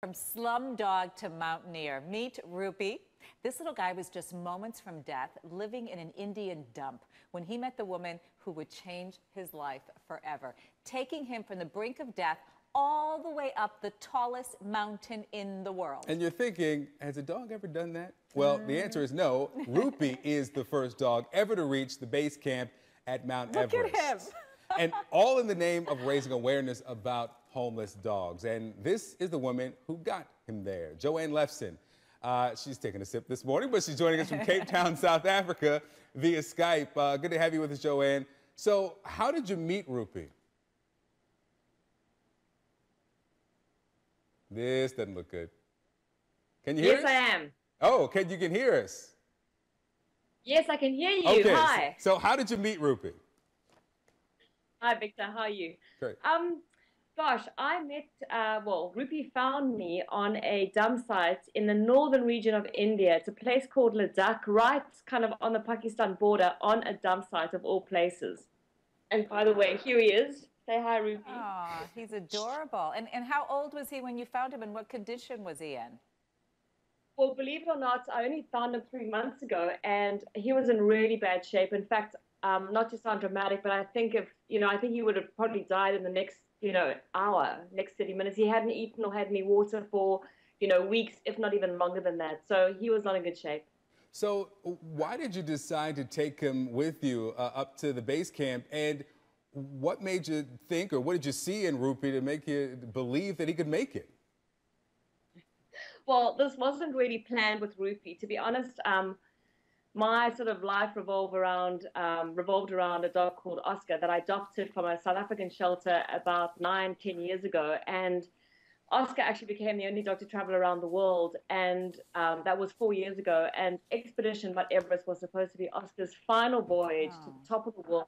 From Slumdog to Mountaineer, meet Rupee. This little guy was just moments from death, living in an Indian dump when he met the woman who would change his life forever, taking him from the brink of death all the way up the tallest mountain in the world. And you're thinking, has a dog ever done that? Well, the answer is no. Rupee is the first dog ever to reach the base camp at Mount Everest. Look at him. And all in the name of raising awareness about homeless dogs. And this is the woman who got him there, Joanne Lefson. She's taking a sip this morning, but she's joining us from Cape Town, South Africa via Skype. Good to have you with us, Joanne. So how did you meet Rupee? This doesn't look good. Can you hear us? Yes, I am. Oh, you can hear us? Yes, I can hear you. Okay, Hi. so how did you meet Rupee? Hi, Victor. How are you? Great. Gosh, I met, Rupee found me on a dump site in the northern region of India. It's a place called Ladakh, right kind of on the Pakistan border, on a dump site of all places. And by the way, here he is. Say hi, Rupee. Oh, he's adorable. And how old was he when you found him, and what condition was he in? Well, believe it or not, I only found him 3 months ago, and he was in really bad shape. In fact, not to sound dramatic, but I think I think he would have probably died in the next, hour, next 30 minutes. He hadn't eaten or had any water for, weeks, if not even longer than that. So he was not in good shape. So why did you decide to take him with you up to the base camp? And what made you think, or what did you see in Rupee to make you believe that he could make it? Well, this wasn't really planned with Rupee. To be honest, my sort of life revolved around a dog called Oscar that I adopted from a South African shelter about 9-10 years ago. And Oscar actually became the only dog to travel around the world, and that was 4 years ago. And Expedition Mount Everest was supposed to be Oscar's final voyage to the top of the world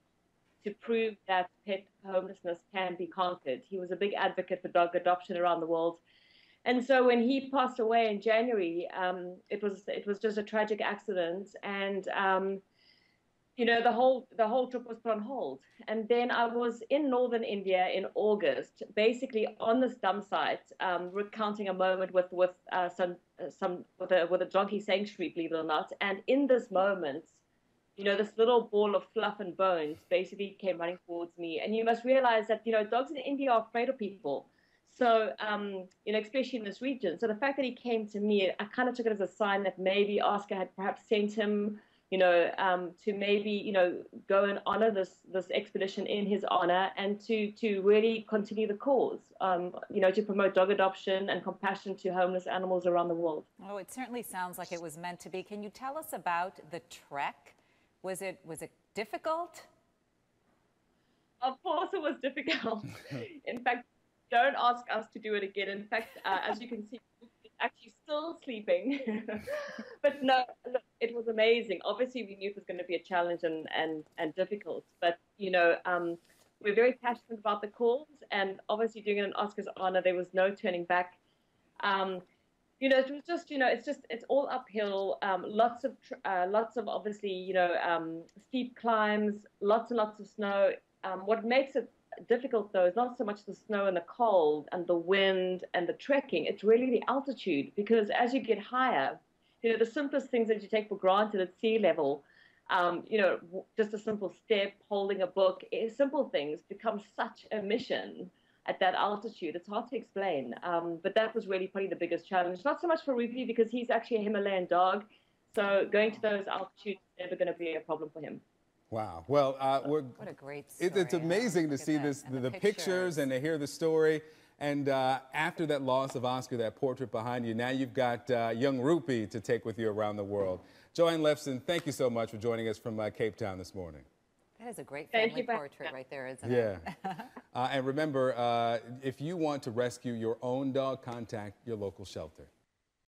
to prove that pet homelessness can be conquered. He was a big advocate for dog adoption around the world. And so when he passed away in January, it was just a tragic accident, and the whole trip was put on hold. And then I was in northern India in August, basically on this dump site, recounting a moment with a donkey sanctuary, believe it or not. And in this moment, this little ball of fluff and bones basically came running towards me. And you must realize that dogs in India are afraid of people. So, especially in this region. So the fact that he came to me, I kind of took it as a sign that maybe Oscar had perhaps sent him, to maybe, go and honor this expedition in his honor, and to really continue the cause, to promote dog adoption and compassion to homeless animals around the world. Oh, it certainly sounds like it was meant to be. Can you tell us about the trek? Was it difficult? Of course it was difficult. In fact, don't ask us to do it again. In fact, as you can see, he's actually still sleeping. But no, look, it was amazing. Obviously, we knew it was going to be a challenge and difficult. But, we're very passionate about the cause. And obviously, doing it in Oscar's honor, there was no turning back. It was just, it's all uphill. Lots of obviously, steep climbs, lots and lots of snow. What makes it difficult, though, is not so much the snow and the cold and the wind and the trekking. It's really the altitude, because as you get higher, the simplest things that you take for granted at sea level, just a simple step, holding a book, simple things become such a mission at that altitude. It's hard to explain, but that was really probably the biggest challenge. Not so much for Rupee, because he's actually a Himalayan dog, so going to those altitudes is never going to be a problem for him. Wow. Well, what a great story. It's amazing to see the pictures and to hear the story. And after that loss of Oscar, that portrait behind you, now you've got young Rupee to take with you around the world. Joanne Lefson, thank you so much for joining us from Cape Town this morning. That is a great family portrait right there, isn't it? Yeah. And remember, if you want to rescue your own dog, contact your local shelter.